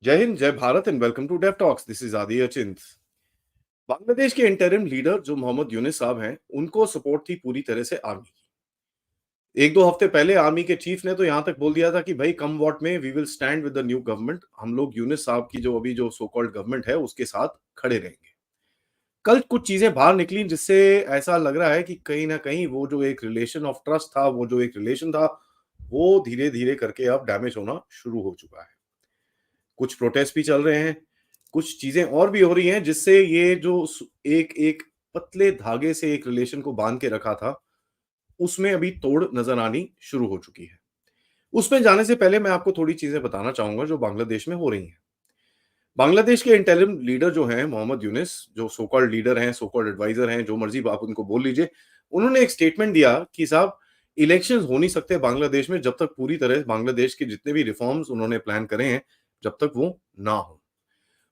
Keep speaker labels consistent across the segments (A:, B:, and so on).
A: जय हिंद, जय Bharat and welcome to dev talks. This is Aadi Achint. Bangladesh के इंटरिम लीडर जो मोहम्मद यूनिस साहब हैं, उनको सपोर्ट थी पूरी तरह से आर्मी की। एक दो हफ्ते पहले आर्मी के चीफ ने तो यहां तक बोल दिया था कि भाई come what may we will stand with the new government. हम लोग यूनिस साहब की जो अभी जो सो कॉल्ड गवर्नमेंट है उसके साथ खड़े रहेंगे। कल कुछ चीजें बाहर निकली जिससे ऐसा लग रहा है कि कहीं ना कहीं वो जो एक रिलेशन ऑफ ट्रस्ट था, वो जो एक रिलेशन था, वो धीरे धीरे करके अब डैमेज होना शुरू हो चुका है। कुछ प्रोटेस्ट भी चल रहे हैं, कुछ चीजें और भी हो रही हैं जिससे ये जो एक एक पतले धागे से एक रिलेशन को बांध के रखा था, उसमें अभी तोड़ नजर आनी शुरू हो चुकी है। उसमें जाने से पहले मैं आपको थोड़ी चीजें बताना चाहूंगा जो बांग्लादेश में हो रही हैं। बांग्लादेश के इंटरिम लीडर जो हैं मोहम्मद यूनिस, जो सो कॉल्ड लीडर हैं, सो कॉल्ड एडवाइजर हैं, जो मर्जी आप उनको बोल लीजिए, उन्होंने एक स्टेटमेंट दिया कि साहब, इलेक्शंस हो नहीं सकते बांग्लादेश में जब तक पूरी तरह बांग्लादेश के जितने भी रिफॉर्म्स उन्होंने प्लान करे हैं, जब तक वो ना हो।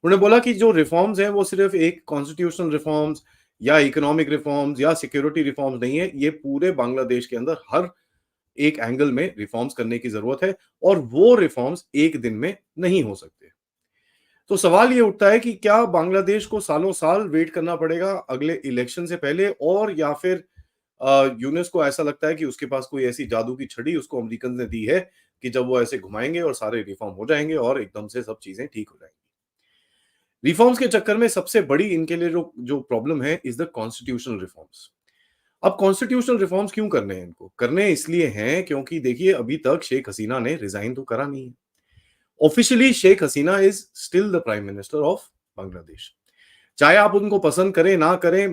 A: उन्होंने बोला कि जो रिफॉर्म्स हैं वो सिर्फ एक कॉन्स्टिट्यूशनल रिफॉर्म्स या इकोनॉमिक रिफॉर्म्स या सिक्योरिटी रिफॉर्म्स नहीं है, ये पूरे बांग्लादेश के अंदर हर एक एंगल में रिफॉर्म्स करने की जरूरत है और वो रिफॉर्म्स एक दिन में नहीं हो सकते। तो सवाल ये उठता है कि क्या बांग्लादेश को सालों साल वेट करना पड़ेगा अगले इलेक्शन से पहले, और या फिर यूनेस को ऐसा लगता है कि उसके पास कोई ऐसी जादू की छड़ी उसको अमेरिकन ने दी है कि जब वो ऐसे घुमाएंगे और सारे रिफॉर्म हो जाएंगे और एकदम से सब चीजें ठीक हो जाएंगी। रिफॉर्म्स के चक्कर में सबसे बड़ी इनके लिए जो जो प्रॉब्लम है इज द कॉन्स्टिट्यूशनल रिफॉर्म्स। अब कॉन्स्टिट्यूशनल रिफॉर्म्स क्यों करने हैं इनको? करने इसलिए हैं क्योंकि देखिए, अभी तक शेख हसीना ने रिजाइन तो करा नहीं है। Officially Sheikh Hasina is still the prime minister of Bangladesh. चाहे आप उनको पसंद करें ना करें,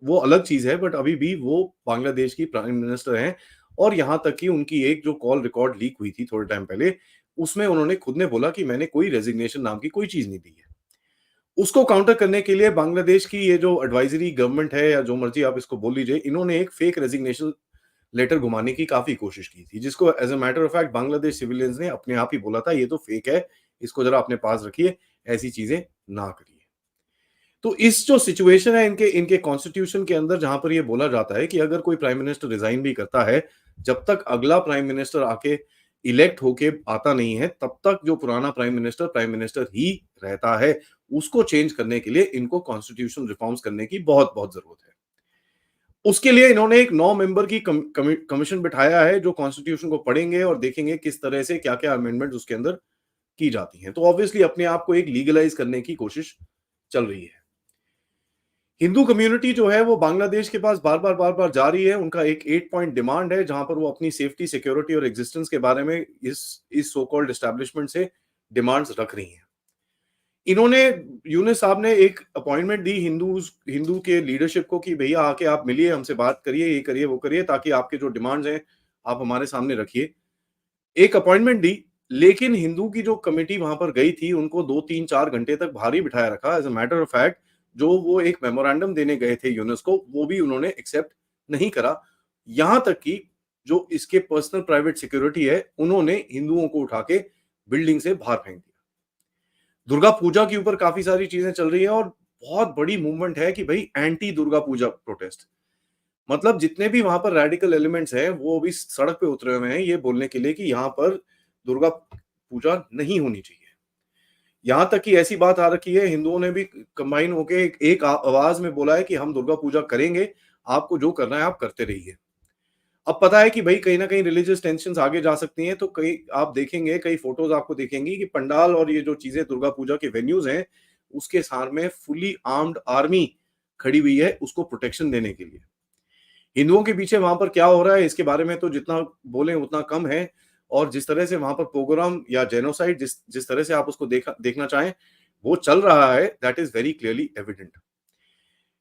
A: वो अलग चीज है, बट अभी भी वो बांग्लादेश की प्राइम मिनिस्टर हैं। और यहां तक कि उनकी एक जो कॉल रिकॉर्ड लीक हुई थी थोड़े टाइम पहले, उसमें उन्होंने खुद ने बोला कि मैंने कोई रेजिग्नेशन नाम की कोई चीज नहीं दी है। उसको काउंटर करने के लिए बांग्लादेश की ये जो एडवाइजरी गवर्नमेंट है, या जो मर्जी आप इसको बोल लीजिए, इन्होंने एक फेक रेजिग्नेशन लेटर घुमाने की काफी कोशिश की थी, जिसको as a matter of fact Bangladesh civilians ने अपने आप ही बोला था ये तो फेक है, इसको जरा अपने पास रखिए, ऐसी चीजें ना करिए। तो इस जो सिचुएशन है इनके इनके कॉन्स्टिट्यूशन के अंदर, जहां पर ये बोला जाता है कि अगर कोई प्राइम मिनिस्टर रिजाइन भी करता है, जब तक अगला प्राइम मिनिस्टर आके इलेक्ट होके आता नहीं है, तब तक जो पुराना प्राइम मिनिस्टर ही रहता है। उसको चेंज करने के लिए इनको कॉन्स्टिट्यूशन रिफॉर्म्स करने की बहुत बहुत जरूरत है। उसके लिए इन्होंने एक 9 मेंबर की कमीशन बिठाया है जो कॉन्स्टिट्यूशन को पढ़ेंगे और देखेंगे किस तरह से क्या क्या अमेंडमेंट उसके अंदर की जाती हैं। तो ऑब्वियसली अपने आप को एक लीगलाइज करने की कोशिश चल रही है। हिंदू कम्युनिटी जो है वो बांग्लादेश के पास बार बार जा रही है। उनका एक 8 पॉइंट डिमांड है जहां पर वो अपनी सेफ्टी, सिक्योरिटी और एग्जिस्टेंस के बारे में इस सो कॉल्ड एस्टेब्लिशमेंट से डिमांड्स रख रही हैं। इन्होंने, यूनुस साहब ने एक अपॉइंटमेंट दी हिंदू के लीडरशिप को कि भैया आके आप मिलिए, हमसे बात करिए, ये करिए वो करिए, ताकि आपके जो डिमांड्स हैं आप हमारे सामने रखिए। एक अपॉइंटमेंट दी, लेकिन हिंदू की जो कमेटी वहां पर गई थी उनको 2 3 4 घंटे तक भारी बिठाया रखा। As a matter of fact, जो वो एक मेमोरेंडम देने गए थे यूनेस को, वो भी उन्होंने एक्सेप्ट नहीं करा। यहां तक कि जो इसके पर्सनल प्राइवेट सिक्योरिटी है, उन्होंने हिंदुओं को उठा के बिल्डिंग से बाहर फेंक दिया। दुर्गा पूजा के ऊपर काफी सारी चीजें चल रही हैं और बहुत बड़ी मूवमेंट है कि भाई एंटी दुर्गा पूजा प्रोटेस्ट। मतलब जितने भी वहां पर रेडिकल एलिमेंट्स हैं वो भी सड़क पे उतरे हुए हैं ये बोलने के लिए कि यहाँ पर दुर्गा पूजा नहीं होनी चाहिए। यहाँ तक कि ऐसी बात आ रखी है, हिंदुओं ने भी कंबाइन होके एक आवाज में बोला है कि हम दुर्गा पूजा करेंगे, आपको जो करना है आप करते रहिए। अब पता है कि भाई कहीं ना कहीं रिलीजियस टेंशंस आगे जा सकती हैं, तो कई आप देखेंगे, कई फोटोज आपको देखेंगी कि पंडाल और ये जो चीजें दुर्गा पूजा के वेन्यूज हैं, उसके सामने फुली आर्म्ड आर्मी खड़ी हुई है उसको प्रोटेक्शन देने के लिए। हिंदुओं के पीछे वहां पर क्या हो रहा है इसके बारे में तो जितना बोले उतना कम है। और जिस तरह से वहां पर पोग्राम या जेनोसाइड, जिस जिस तरह से आप उसको देखना चाहें, वो चल रहा है, that is very clearly evident.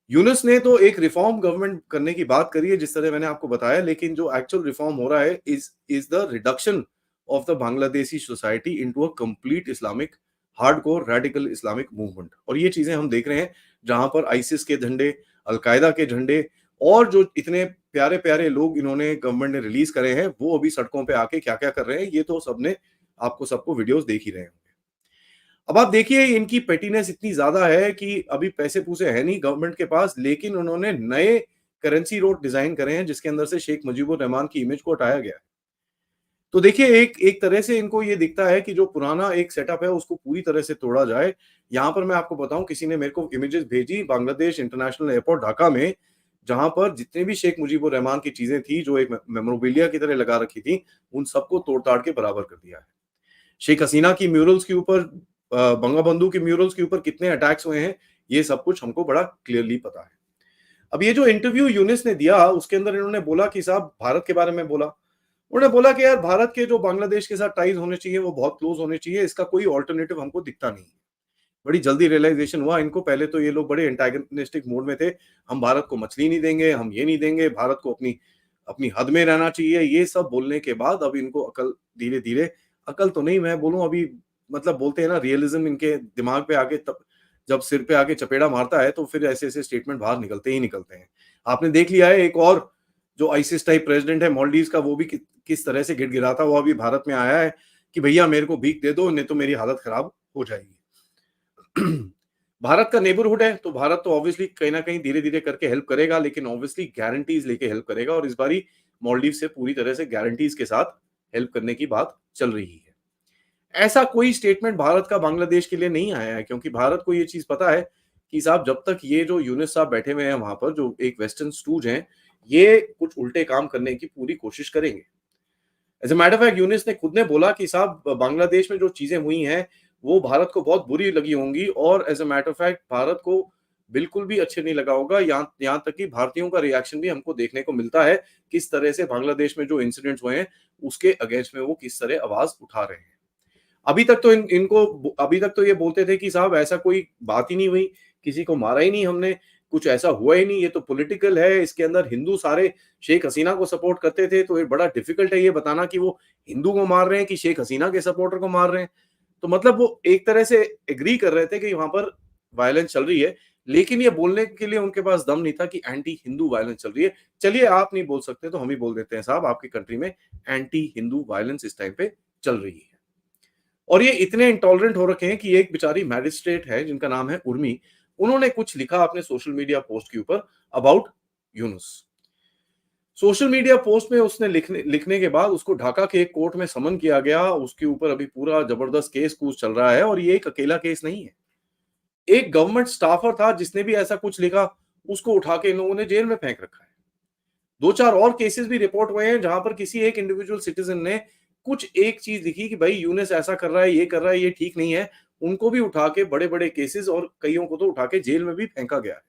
A: Yunus ने तो एक रिफॉर्म गवर्नमेंट करने की बात करी है जिस तरह मैंने आपको बताया, लेकिन जो एक्चुअल रिफॉर्म हो रहा है is the reduction of the Bangladeshi society into a complete Islamic, hardcore radical Islamic movement. और ये चीजें हम देख रहे हैं जहां पर आईसिस के झंडे, अलकायदा के झंडे और जो इतने प्यारे प्यारे लोग इन्होंने गवर्नमेंट ने रिलीज करे हैं, वो अभी सड़कों पे आके क्या क्या कर रहे हैं, ये तो सबने आपको सबको वीडियोस देख ही रहे हैं। अब आप देखिए इनकी पेटीनेस इतनी ज्यादा है कि अभी पैसे पूसे है नहीं गवर्नमेंट के पास, लेकिन उन्होंने नए करेंसी नोट डिजाइन करे हैं जिसके अंदर से शेख मुजीबुर रहमान की इमेज को हटाया गया है। तो देखिए एक एक तरह से इनको ये दिखता है कि जो पुराना एक सेटअप है उसको पूरी तरह से तोड़ा जाए। यहाँ पर मैं आपको बताऊँ, किसी ने मेरे को इमेजेस भेजी बांग्लादेश इंटरनेशनल एयरपोर्ट ढाका में, जहाँ पर जितने भी शेख मुजीबुर रहमान की चीज़ें थी जो एक मेमोरेबिलिया की तरह लगा रखी थी, उन सबको तोड़-ताड़ के बराबर कर दिया है। शेख हसीना की म्यूरल्स के ऊपर बंगबंधु के म्यूरल्स के ऊपर कितने अटैक्स हुए हैं, ये सब कुछ हमको बड़ा क्लियरली पता है। अब ये जो इंटरव्यू यूनिस ने दिया उसके अंदर इन्होंने बोला कि साहब भारत के बारे में बोला। उन्होंने बोला कि यार भारत के जो बांग्लादेश के साथ टाइज होने चाहिए वो बहुत क्लोज होने चाहिए, इसका कोई अल्टरनेटिव हमको दिखता नहीं है। बड़ी जल्दी रियलाइजेशन हुआ इनको, पहले तो ये लोग बड़े एंटागनिस्टिक मोड में थे, हम भारत को मछली नहीं देंगे, हम ये नहीं देंगे, भारत को अपनी अपनी हद में रहना चाहिए, ये सब बोलने के बाद अब इनको अकल धीरे-धीरे, अकल तो नहीं मैं बोलूँ अभी, मतलब बोलते हैं ना रियलिज्म इनके दिमाग पे आके तब जब सिर पे आके चपेड़ा मारता है तो फिर ऐसे-ऐसे स्टेटमेंट बाहर निकलते ही निकलते हैं। आपने देख लिया है एक और जो आईसिस टाइप प्रेसिडेंट है मालदीव्स का, वो भी किस तरह से गिड़गिड़ाता हुआ अभी भारत में आया है कि भैया मेरे को भीख दे दो नहीं तो मेरी हालत खराब हो जाएगी। भारत का नेबरहुड है तो भारत तो ऑब्वियसली कहीं ना कहीं धीरे धीरे करके हेल्प करेगा, लेकिन ऑब्वियसली गारंटीज लेके हेल्प करेगा, और इस बारी मालदीव से पूरी तरह से गारंटीज के साथ हेल्प करने की बात चल रही है। ऐसा कोई स्टेटमेंट भारत का बांग्लादेश के लिए नहीं आया है, क्योंकि भारत को ये चीज पता है कि साहब जब तक ये जो यूनिस साहब बैठे हुए हैं वहां पर, जो एक वेस्टर्न स्टूज हैं, ये कुछ उल्टे काम करने की पूरी कोशिश करेंगे। As a matter of fact Yunus ने खुद ने बोला कि साहब बांग्लादेश में जो चीज़ें हुई हैं, वो भारत को बहुत बुरी लगी होंगी, और as a matter of fact Bharat को बिल्कुल भी अच्छे नहीं लगा होगा। यहाँ यहाँ तक कि भारतीयों का रिएक्शन भी हमको देखने को मिलता है, किस तरह से बांग्लादेश में जो इंसिडेंट्स हुए हैं, उसके अगेंस्ट में वो किस तरह आवाज़ उठा रहे हैं। अभी तक तो अभी तक तो ये बोलते थे कि साहब ऐसा कोई बात ही नहीं हुई, किसी को मारा ही नहीं हमने, कुछ ऐसा हुआ ही नहीं, ये तो पॉलिटिकल है, इसके अंदर हिंदू सारे शेख हसीना को सपोर्ट करते थे, तो ये बड़ा डिफिकल्ट है ये बताना कि वो हिंदू को मार रहे हैं कि शेख हसीना के सपोर्टर को मार रहे हैं। तो मतलब वो एक तरह से एग्री कर रहे थे कि वहाँ पर वायलेंस चल रही है, लेकिन ये बोलने के लिए उनके पास दम नहीं था कि एंटी हिंदू वायलेंस चल रही है। चलिए आप नहीं बोल सकते तो हम ही बोल देते हैं, साहब आपकी कंट्री में एंटी हिंदू वायलेंस इस टाइम पे चल रही है। और ये इतने इंटॉलरेंट हो रखे हैं कि एक बेचारी मैजिस्ट्रेट है जिनका नाम है उर्मी, उन्होंने कुछ लिखा अपने सोशल मीडिया पोस्ट के ऊपर about Yunus. Social media post में उसने लिखने लिखने के बाद उसको ढाका के एक कोर्ट में समन किया गया, उसके ऊपर अभी पूरा जबरदस्त केस कूस चल रहा है, और ये एक अकेला केस नहीं है। एक गवर्नमेंट स्टाफर था जिसने भी ऐसा कुछ लिखा, उसको उठा के इन लोगों ने जेल में फेंक रखा है। 2-4 और केसेस भी रिपोर्ट हुए हैं जहां पर किसी एक इंडिविजुअल सिटीजन ने कुछ एक चीज लिखी कि भाई यूनुस ऐसा कर रहा है, ये कर रहा है, ये ठीक नहीं है, उनको भी उठा के बड़े-बड़े केसेस, और कईयों को तो उठा के जेल में भी फेंका गया है।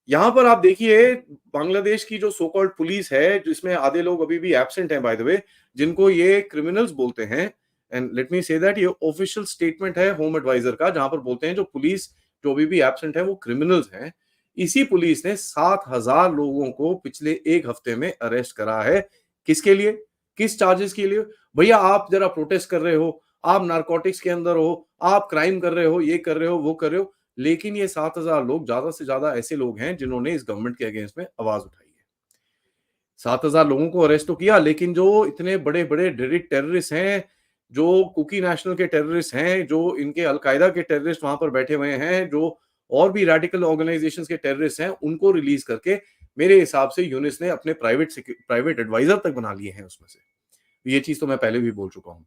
A: यहाँ पर आप देखिए बांग्लादेश की जो सो कॉल्ड पुलिस है, जिसमें आधे लोग अभी भी एब्सेंट हैं बाय द वे, जिनको ये क्रिमिनल्स बोलते हैं, and let me say that ये ऑफिशियल स्टेटमेंट है होम एडवाइजर का, जहां पर बोलते हैं जो पुलिस जो अभी भी एब्सेंट है वो क्रिमिनल्स हैं। इसी पुलिस ने 7,000 लोगों को पिछले एक हफ्ते में अरेस्ट करा है। किसके लिए? किस चार्जेस के लिए? भैया आप जरा प्रोटेस्ट कर रहे हो, आप नारकोटिक्स के अंदर हो, आप क्राइम कर रहे हो, ये कर रहे हो, वो कर रहे हो, लेकिन ये 7,000 लोग ज्यादा से ज्यादा ऐसे लोग हैं जिन्होंने इस गवर्नमेंट के अगेंस्ट में आवाज उठाई है। 7,000 लोगों को अरेस्ट तो किया, लेकिन जो इतने बड़े-बड़े डायरेक्ट टेररिस्ट हैं, जो कुकी नेशनल के टेररिस्ट हैं, जो इनके अल-कायदा के टेररिस्ट वहां पर बैठे हुए हैं, जो और भी रेडिकल ऑर्गेनाइजेशंस के टेररिस्ट हैं, उनको रिलीज करके मेरे हिसाब से यूनिस ने अपने प्राइवेट एडवाइजर तक बना लिए हैं उसमें से। ये चीज तो मैं पहले भी बोल चुका हूं।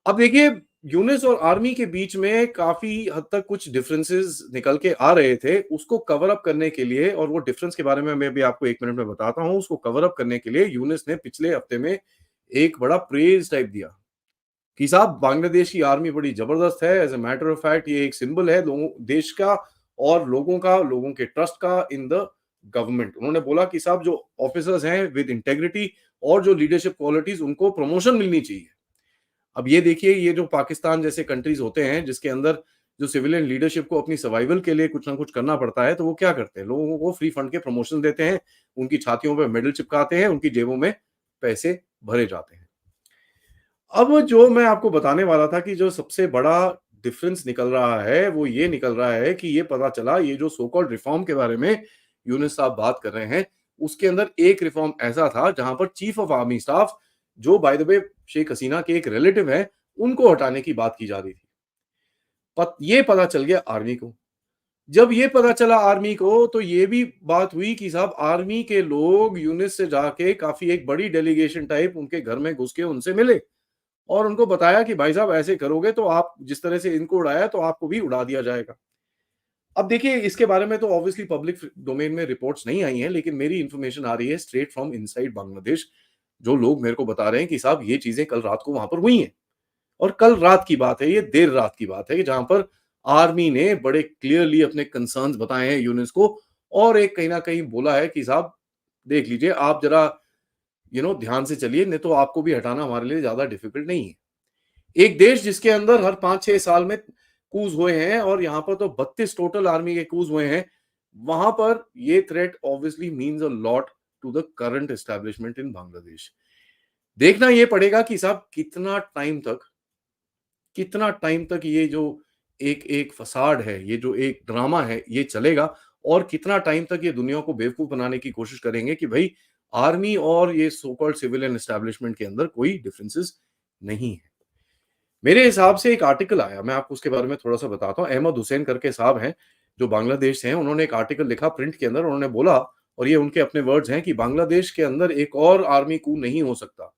A: अब देखिए यूनिस और आर्मी के बीच में काफी हद तक कुछ डिफरेंसेस निकल के आ रहे थे, उसको कवर अप करने के लिए, और वो डिफरेंस के बारे में मैं भी आपको 1 मिनट में बताता हूं, उसको कवर अप करने के लिए यूनिस ने पिछले हफ्ते में एक बड़ा प्रेज टाइप दिया कि साहब बांग्लादेश की आर्मी बड़ी जबरदस्त है, as a matter of fact ये एक सिंबल है लोगों देश का और लोगों के ट्रस्ट का इन द गवर्नमेंट। उन्होंने बोला कि साहब जो ऑफिसर्स हैं विद इंटेग्रिटी और जो लीडरशिप क्वालिटीज, उनको प्रमोशन मिलनी चाहिए। अब ये देखिए ये जो पाकिस्तान जैसे कंट्रीज होते हैं जिसके अंदर जो सिविलियन लीडरशिप को अपनी सर्वाइवल के लिए कुछ ना कुछ करना पड़ता है, तो वो क्या करते हैं, लोगों को फ्री फंड के प्रमोशन देते हैं, उनकी छातियों पे मेडल चिपकाते हैं, उनकी जेबों में पैसे भरे जाते हैं। अब जो मैं आपको बताने वाला था कि जो सबसे बड़ा डिफरेंस निकल रहा है वो ये निकल रहा है कि ये पता चला ये जो सो कॉल्ड रिफॉर्म के बारे में यूनुस साहब बात कर रहे हैं, उसके अंदर एक रिफॉर्म ऐसा था जहां पर चीफ ऑफ आर्मी स्टाफ, जो by the way Sheikh Hasina के एक रिलेटिव है, उनको हटाने की बात की जा रही थी। ये पता चल गया आर्मी को। जब ये पता चला आर्मी को, तो ये भी बात हुई कि साहब आर्मी के लोग यूनिस से जाके काफ़ी एक बड़ी डेलीगेशन टाइप उनके घर में घुस के उनसे मिले और उनको बताया कि भाई साहब ऐसे करोगे तो आप जिस तरह से इनको उड़ाया तो आपको भी उड़ा दिया जाएगा। अब देखिए इसके बारे में तो ऑब्वियसली पब्लिक डोमेन में रिपोर्ट्स नहीं आई हैं, लेकिन मेरी इंफॉर्मेशन आ रही है स्ट्रेट फ्रॉम इनसाइड बांग्लादेश। जो लोग मेरे को बता रहे हैं कि साहब ये चीज़ें कल रात को वहाँ पर हुई हैं और कल रात की बात है, ये देर रात की बात है कि जहाँ पर आर्मी ने बड़े क्लियरली अपने कंसर्न्स बताए हैं यूनिस को और एक कहीं न कहीं बोला है कि साहब देख लीजिए आप ज़रा ध्यान से चलिए, नहीं तो आपको भी हटाना हमारे लिए ज़्यादा डिफिकल्ट नहीं है। एक देश जिसके अंदर हर 5-6 साल में कूच हुए हैं और यहाँ पर तो 32 टोटल आर्मी के कूच हुए हैं, वहां पर ये threat obviously means a lot to the current establishment in Bangladesh. देखना ये पड़ेगा कि साहब कितना टाइम तक ये जो एक फसाड है, ये जो एक ड्रामा है, ये चलेगा और कितना टाइम तक ये दुनिया को बेवकूफ बनाने की कोशिश करेंगे कि भाई आर्मी और ये सो कॉल्ड सिविलियन एस्टैब्लिशमेंट के अंदर कोई डिफरेंसेस नहीं है। मेरे हिसाब से एक आर्टिकल आया, मैं आपको उसके बारे में थोड़ा-सा बताता हूँ। अहमद हुसैन करके साहब हैं, जो बांग्लादेश से हैं, उन्होंने एक आर्टिकल लिखा प्रिंट के अंदर, उन्होंने बोला और ये उनके अपने वर्ड्स हैं कि बांग्लादेश के अंदर एक और आर्मी कू नहीं हो सकता।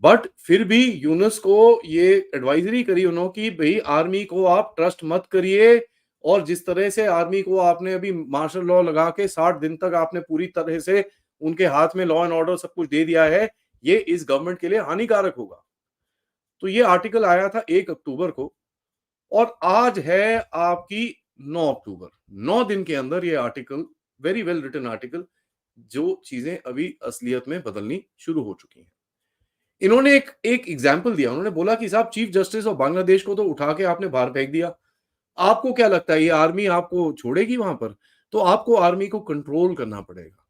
A: बट फिर भी यूनुस को ये एडवाइजरी करी उन्होंने कि भई आर्मी को आप ट्रस्ट मत करिए और जिस तरह से आर्मी को आपने अभी मार्शल लॉ लगा के 60 दिन तक आपने पूरी तरह से उनके हाथ में लॉ एंड ऑर्डर सब कुछ दे दिया है, ये इस गवर्नमेंट के लिए हानिकारक होगा। तो ये आर्टिकल आया था 1 अक्टूबर को और आज है आपकी 9 अक्टूबर। 9 दिन के अंदर ये article, very well written article, जो चीजें अभी असलियत में बदलनी शुरू हो चुकी हैं। इन्होंने एक एक एग्जाम्पल दिया, उन्होंने बोला कि साहब चीफ जस्टिस ऑफ बांग्लादेश को तो उठा के आपने बाहर फेंक दिया। आपको क्या लगता है ये आर्मी आपको छोड़ेगी वहां पर? तो आपको आर्मी को कंट्रोल करना पड़ेगा।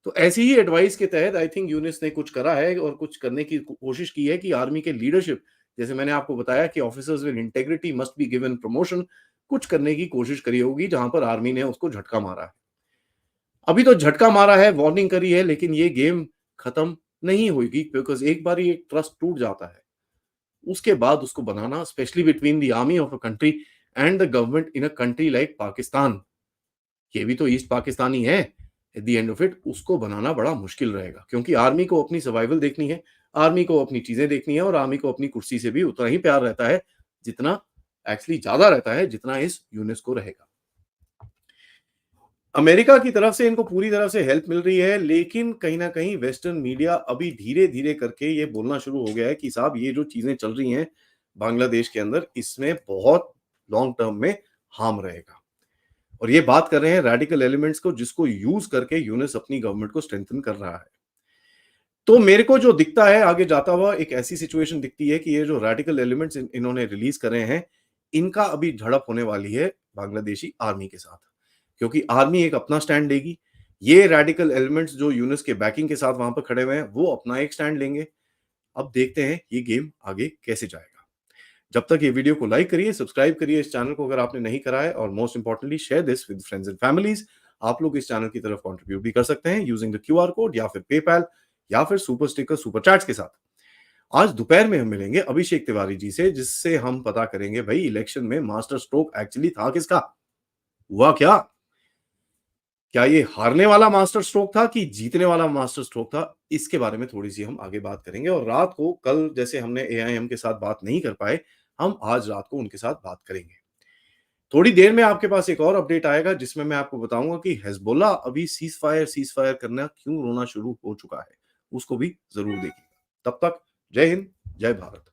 A: तो ऐसी ही एडवाइस के तहत आई थिंक यूनिस ने कुछ करा है और कुछ करने की कोशिश की है कि आर्मी के लीडरशिप, जैसे मैंने आपको बताया कि officers with integrity must be given promotion, कुछ करने की कोशिश करी होगी जहां पर आर्मी ने उसको झटका मारा है। अभी तो झटका मारा है, वार्निंग करी है, लेकिन ये गेम खत्म नहीं होगी बिकॉज़ एक बार ये ट्रस्ट टूट जाता है, उसके बाद उसको बनाना specially between the army of a country and the government in a country like Pakistan, ये भी तो ईस्ट पाकिस्तान ही है। At the end of it उसको बनाना बड़ा मुश्किल रहेगा क्योंकि आर्मी को अपनी सर्वाइवल देखनी है, आर्मी को अपनी चीजें देखनी है और आर्मी को अपनी कुर्सी से भी उतना ही प्यार रहता है जितना एक्चुअली ज्यादा रहता है जितना इस यूनिस को रहेगा। अमेरिका की तरफ से इनको पूरी तरह से हेल्प मिल रही है, लेकिन कहीं न कहीं वेस्टर्न मीडिया अभी धीरे-धीरे करके ये बोलना शुरू हो गया है कि साहब ये जो चीज़ें चल रही हैं बांग्लादेश के अंदर, इसमें बहुत लॉन्ग टर्म में हार्म रहेगा। और ये बात कर रहे हैं रेडिकल एलिमेंट्स को जिसको यूज़ करके यूनिस अपनी गवर्नमेंट को स्ट्रेंथन कर रहा है। तो मेरे को जो दिखता है आगे जाता हुआ एक ऐसी सिचुएशन दिखती है कि ये जो रेडिकल एलिमेंट्स इन्होंने रिलीज़ करे हैं, इनका अभी झड़प होने वाली है बांग्लादेशी आर्मी के साथ। क्योंकि आर्मी एक अपना स्टैंड लेगी, ये रेडिकल एलिमेंट्स जो यूनिस के बैकिंग के साथ वहां पर खड़े हुए हैं वो अपना एक स्टैंड लेंगे। अब देखते हैं ये गेम आगे कैसे जाएगा। जब तक ये वीडियो को लाइक करिए, सब्सक्राइब करिए इस चैनल को अगर आपने नहीं करा है और most importantly share this with friends and families. आप लोग इस चैनल की तरफ कंट्रीब्यूट भी कर सकते हैं यूजिंग द क्यूआर कोड या फिर पेपैल या फिर सुपर स्टिकर सुपर चैट्स के साथ। आज दोपहर में हम मिलेंगे अभिषेक तिवारी जी से, जिससे हम पता करेंगे भाई इलेक्शन में मास्टर स्ट्रोक एक्चुअली था किसका, हुआ क्या, क्या ये हारने वाला मास्टर स्ट्रोक था कि जीतने वाला मास्टर स्ट्रोक था? इसके बारे में थोड़ी-सी हम आगे बात करेंगे और रात को कल जैसे हमने एआईएम के साथ बात नहीं कर पाए, हम आज रात को उनके साथ बात करेंगे। थोड़ी देर में आपके पास एक और अपडेट आएगा जिसमें मैं आपको बताऊँगा कि हिज़्बुल्लाह अभी सीज़फायर करना क्यों रोना शुरू हो चुका है। उसको भी ज़रूर देखिएगा। तब तक जय हिंद, जय भारत।